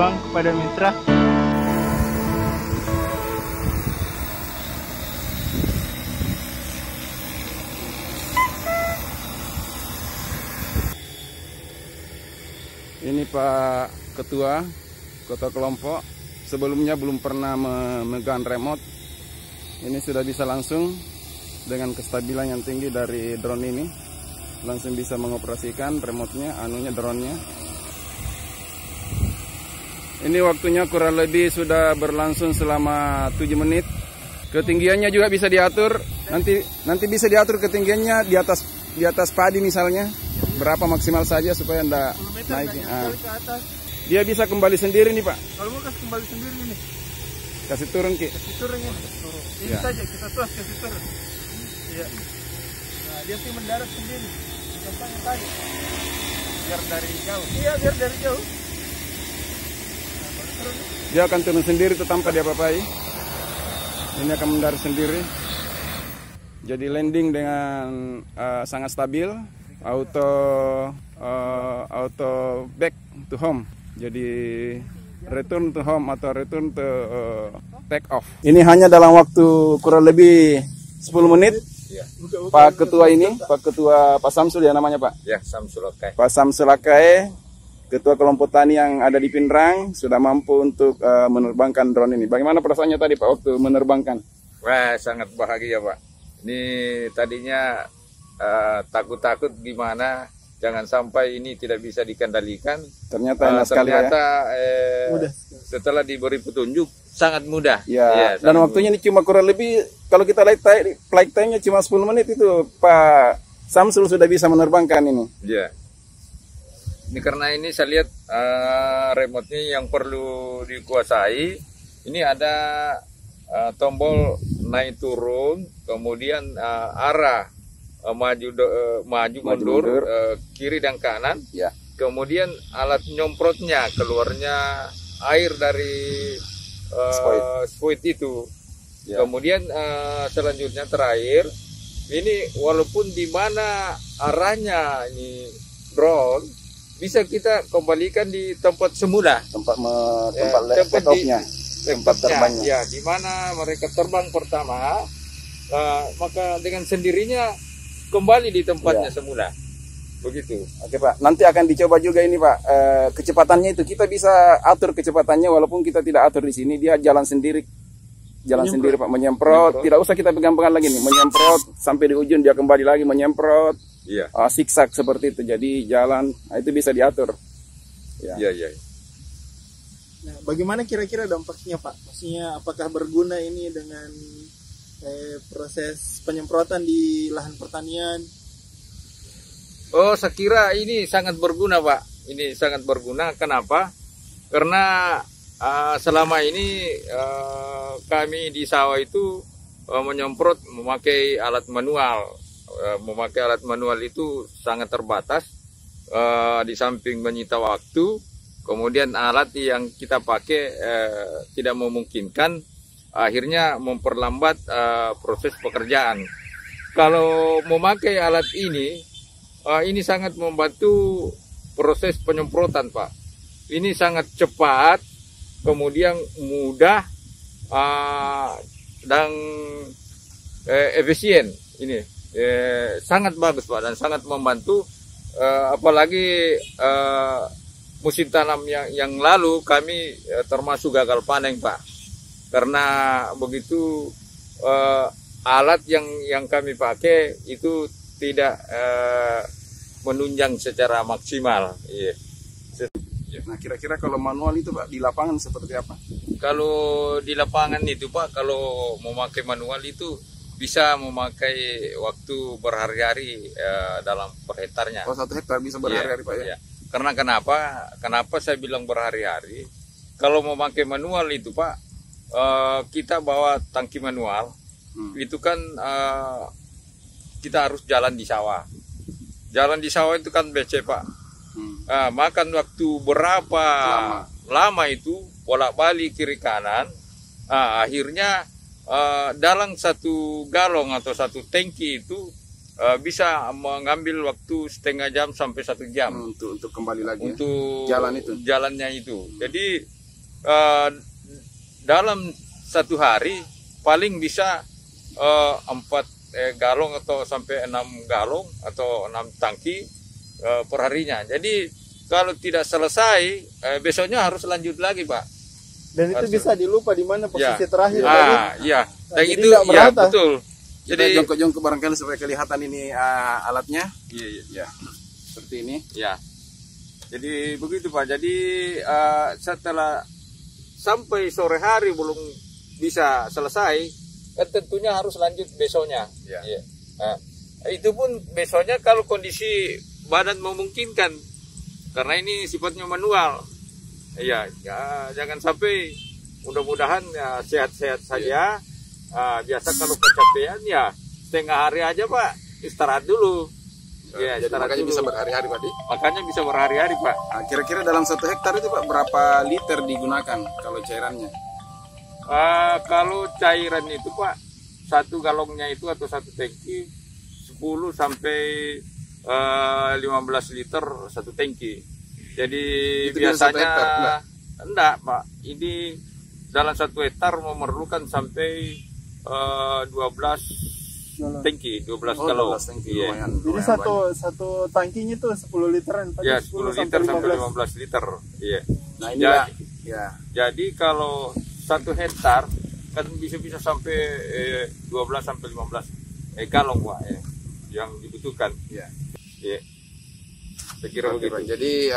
terbang kepada mitra. Ini Pak Ketua Kelompok, sebelumnya belum pernah memegang remote. Ini sudah bisa langsung dengan kestabilan yang tinggi dari drone ini. Langsung bisa mengoperasikan remote-nya, drone-nya. Ini waktunya kurang lebih sudah berlangsung selama 7 menit. Ketinggiannya juga bisa diatur. Nanti bisa diatur ketinggiannya di atas padi misalnya. Berapa maksimal saja supaya enggak naik. Dia bisa kembali sendiri nih Pak. Kalau mau kasih kembali sendiri ini. Kasih turun Ki. Kasih turun ya. Ini saja kita tuas kasih turun. Iya. Nah, dia sih mendarat sendiri. Contohnya tadi. Biar dari jauh. Iya, biar dari jauh. Dia akan turun sendiri itu tanpa diapa-apai. Ini akan mendarat sendiri. Jadi landing dengan sangat stabil. Auto back to home. Jadi return to home atau return to take off. Ini hanya dalam waktu kurang lebih 10 menit. Ya. Pak Ketua ini, Pak Ketua Pak Samsul ya namanya Pak? Ya, Samsul Akai. Pak Samsul Akai, Ketua Kelompok Tani yang ada di Pindrang, sudah mampu untuk menerbangkan drone ini. Bagaimana perasaannya tadi Pak waktu menerbangkan? Wah, sangat bahagia Pak. Ini tadinya takut-takut gimana jangan sampai ini tidak bisa dikendalikan. Ternyata enak sekali ya. Mudah. Setelah diberi petunjuk sangat mudah. Ya, dan waktunya ini cuma kurang lebih kalau kita flight time-nya cuma 10 menit itu Pak Samsul sudah bisa menerbangkan ini. Ya. Ini karena ini saya lihat remote-nya yang perlu dikuasai. Ini ada tombol naik turun, kemudian arah maju mundur, kiri dan kanan. Ya. Kemudian alat nyemprotnya, keluarnya air dari spoit itu. Ya. Kemudian selanjutnya terakhir, ini walaupun di mana arahnya ini drone bisa kita kembalikan di tempat semula, tempat terbangnya. Ya, di mana mereka terbang pertama, maka dengan sendirinya kembali di tempatnya semula. Begitu. Oke Pak, nanti akan dicoba juga ini Pak. Kecepatannya itu kita bisa atur kecepatannya walaupun kita tidak atur di sini, dia jalan sendiri. Sendiri Pak, menyemprot. Tidak usah kita pegang-pegang lagi nih, menyemprot sampai di ujung dia kembali lagi menyemprot. Iya. Siksak seperti itu. Jadi jalan, itu bisa diatur. Iya. Nah, bagaimana kira-kira dampaknya Pak? Maksudnya apakah berguna ini dengan proses penyemprotan di lahan pertanian? Oh, saya kira ini sangat berguna Pak. Ini sangat berguna. Kenapa? Karena selama ini kami di sawah itu menyemprot memakai alat manual. Memakai alat manual itu sangat terbatas. Di samping menyita waktu, kemudian alat yang kita pakai tidak memungkinkan. Akhirnya memperlambat proses pekerjaan. Kalau memakai alat ini sangat membantu proses penyemprotan Pak. Ini sangat cepat, kemudian mudah dan efisien. Ini sangat bagus Pak dan sangat membantu. Apalagi musim tanam yang lalu kami termasuk gagal panen Pak. Karena begitu alat yang kami pakai itu tidak menunjang secara maksimal. Iya. Nah kira-kira kalau manual itu Pak di lapangan seperti apa? Kalau di lapangan itu Pak, kalau memakai manual itu bisa memakai waktu berhari-hari dalam per hektarnya. Oh 1 hektar bisa berhari-hari Pak ya? Iya. Karena kenapa saya bilang berhari-hari? Kalau memakai manual itu Pak, kita bawa tangki manual, itu kan kita harus jalan di sawah. Jalan di sawah itu kan becek Pak. Makan waktu berapa lama itu bolak-balik kiri kanan. Akhirnya dalam satu galon atau satu tangki itu bisa mengambil waktu setengah jam sampai 1 jam untuk kembali lagi untuk jalannya itu. Jadi dalam 1 hari paling bisa 4 galong atau sampai 6 galong atau 6 tangki per harinya. Jadi kalau tidak selesai besoknya harus lanjut lagi, Pak. Dan itu bisa dilupa di mana posisi terakhir. Iya. Dan jadi itu ya betul. Jadi jongkok-jongkok barangkali supaya kelihatan ini alatnya. Iya. Seperti ini. Ya. Jadi begitu, Pak. Jadi setelah sampai sore hari belum bisa selesai, kan tentunya harus lanjut besoknya. Ya. Iya. Nah, itu pun besoknya kalau kondisi badan memungkinkan, karena ini sifatnya manual. Iya, ya, jangan sampai, mudah-mudahan ya, sehat-sehat saja. Biasa kalau kecapean ya setengah hari aja, Pak, istirahat dulu. Ya, istirahat makanya dulu. Bisa berhari-hari, Pak. Makanya bisa berhari-hari, Pak. Nah, kira-kira dalam 1 hektar itu, Pak, berapa liter digunakan kalau cairannya? Kalau cairan itu, Pak, 1 galongnya itu atau 1 tangki 10 sampai 15 liter 1 tangki. Jadi itu biasanya enggak, Pak. Ini dalam 1 hektar memerlukan sampai 12 tangki, 12 galon. Iya. Jadi satu tangkinya itu 10 literan. Ya, 10 liter sampai 15 liter. Iya. Nah, ini jadi kalau 1 hektar kan bisa sampai 12 sampai 15 galon, Pak, yang dibutuhkan. Iya. Iya. Saya kira begitu. Jadi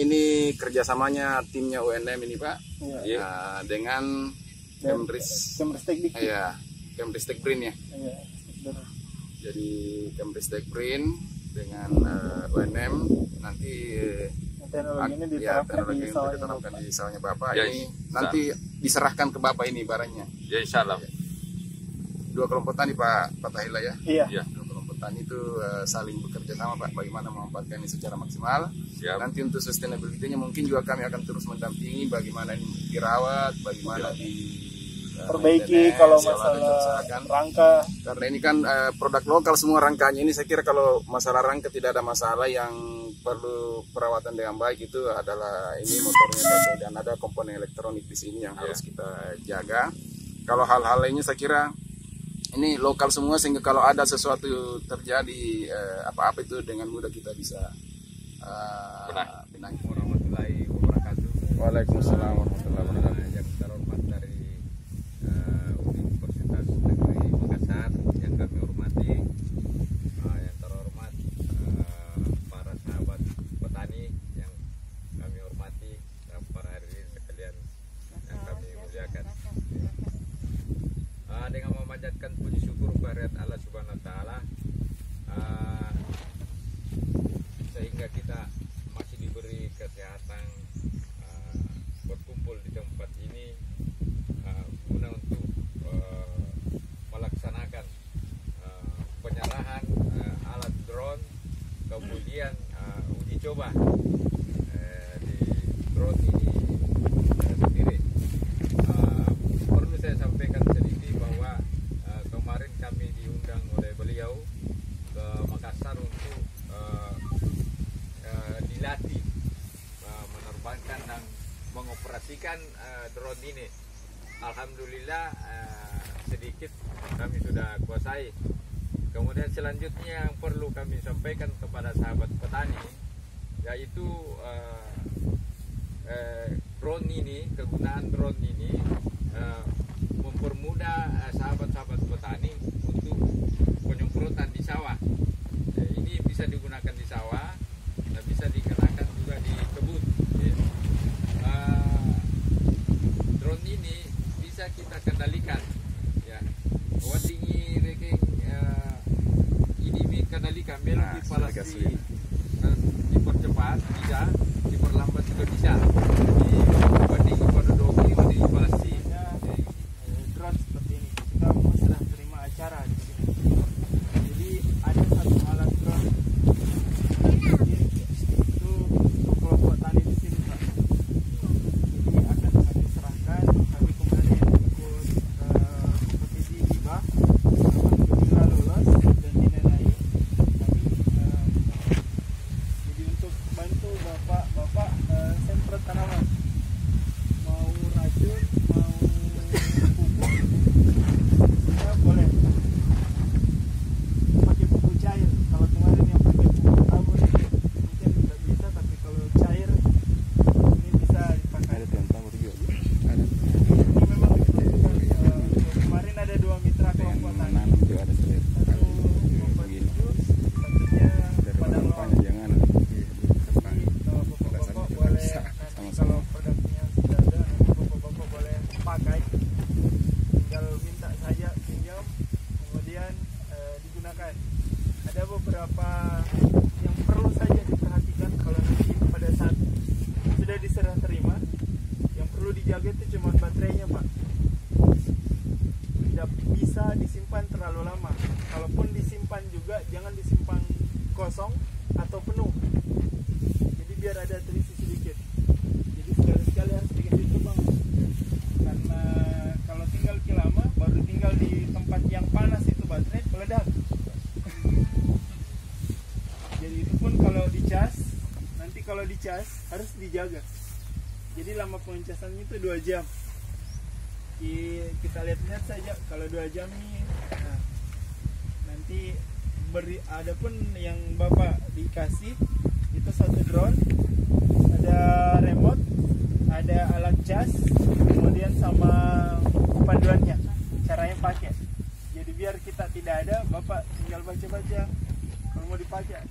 ini kerjasamanya timnya UNM ini, Pak. Iya. Dengan Kemristek Kemristek Brin ya. Iya. Jadi Kemristek Brin dengan UNM nanti teknologi ini diterapkan di sawahnya Bapak. Ya, ini nanti diserahkan ke Bapak ini barangnya. Ya, insya Allah. 2 kelompok tani, Pak Fatahillah ya. Iya. 2 kelompok tani itu saling bekerja sama, Pak, bagaimana memanfaatkan ini secara maksimal. Siap. Nanti untuk sustainability-nya mungkin juga kami akan terus mendampingi bagaimana ini dirawat, bagaimana perbaiki kalau masalah rangka. Karena ini kan produk lokal semua rangkanya ini, saya kira kalau masalah rangka tidak ada masalah. Yang perlu perawatan dengan baik itu adalah ini motornya, dan ada komponen elektronik di sini yang harus kita jaga. Kalau hal-hal lainnya saya kira ini lokal semua, sehingga kalau ada sesuatu terjadi apa-apa itu dengan mudah kita bisa benahi. Warahmatullahi wabarakatuh. Waalaikumsalam warahmatullahi wabarakatuh. Yang terhormat dari Universitas Negeri Makassar yang kami hormati, yang terhormat para sahabat petani yang kami hormati, dan para hadirin sekalian yang kami muliakan. Dengan memanjatkan puji syukur kehadirat Allah Subhanahu wa taala, sehingga kita masih diberi kesehatan berkumpul di tempat ini guna untuk melaksanakan penyerahan alat drone, kemudian uji coba di drone ini sendiri. Perlu saya sampaikan sedikit bahwa kemarin kami diundang oleh beliau ke Makassar untuk dilatih menerbangkan dan mengoperasikan drone ini. Alhamdulillah sedikit kami sudah kuasai. Kemudian selanjutnya yang perlu kami sampaikan kepada sahabat petani, yaitu drone ini, kegunaan drone ini mempermudah sahabat-sahabat petani untuk penyemprotan di sawah. Ini bisa digunakan di sawah dan bisa digunakan juga di kebun. Drone ini bisa kita kendalikan, ya. Tinggi ranking ini kendalikan, belok di dipercepat bisa, diperlambat juga bisa. Banding pada dogi, banding palasi. Drone seperti ini kita sedang terima acara di sini. Jadi ada satu alat drone itu untuk kelompok tani di sini, Pak. Jadi akan kami serahkan. Kami kemarin ikut kompetisi hibah, alhamdulillah lolos dan dinilai terlalu lama. Kalaupun disimpan juga jangan disimpan kosong atau penuh. Jadi biar ada terisi sedikit. Jadi sekali-sekali harus dikasih lubang. Karena kalau tinggal lama baru tinggal di tempat yang panas itu baterai meledak. Jadi itu pun kalau dicas, nanti kalau dicas harus dijaga. Jadi lama pengecasannya itu 2 jam. Kita lihat saja kalau 2 jam nih. Nah, nanti ada pun yang Bapak dikasih itu 1 drone, ada remote, ada alat cas, kemudian sama panduannya, caranya pakai. Jadi biar kita tidak ada, Bapak tinggal baca-baca kalau mau dipakai.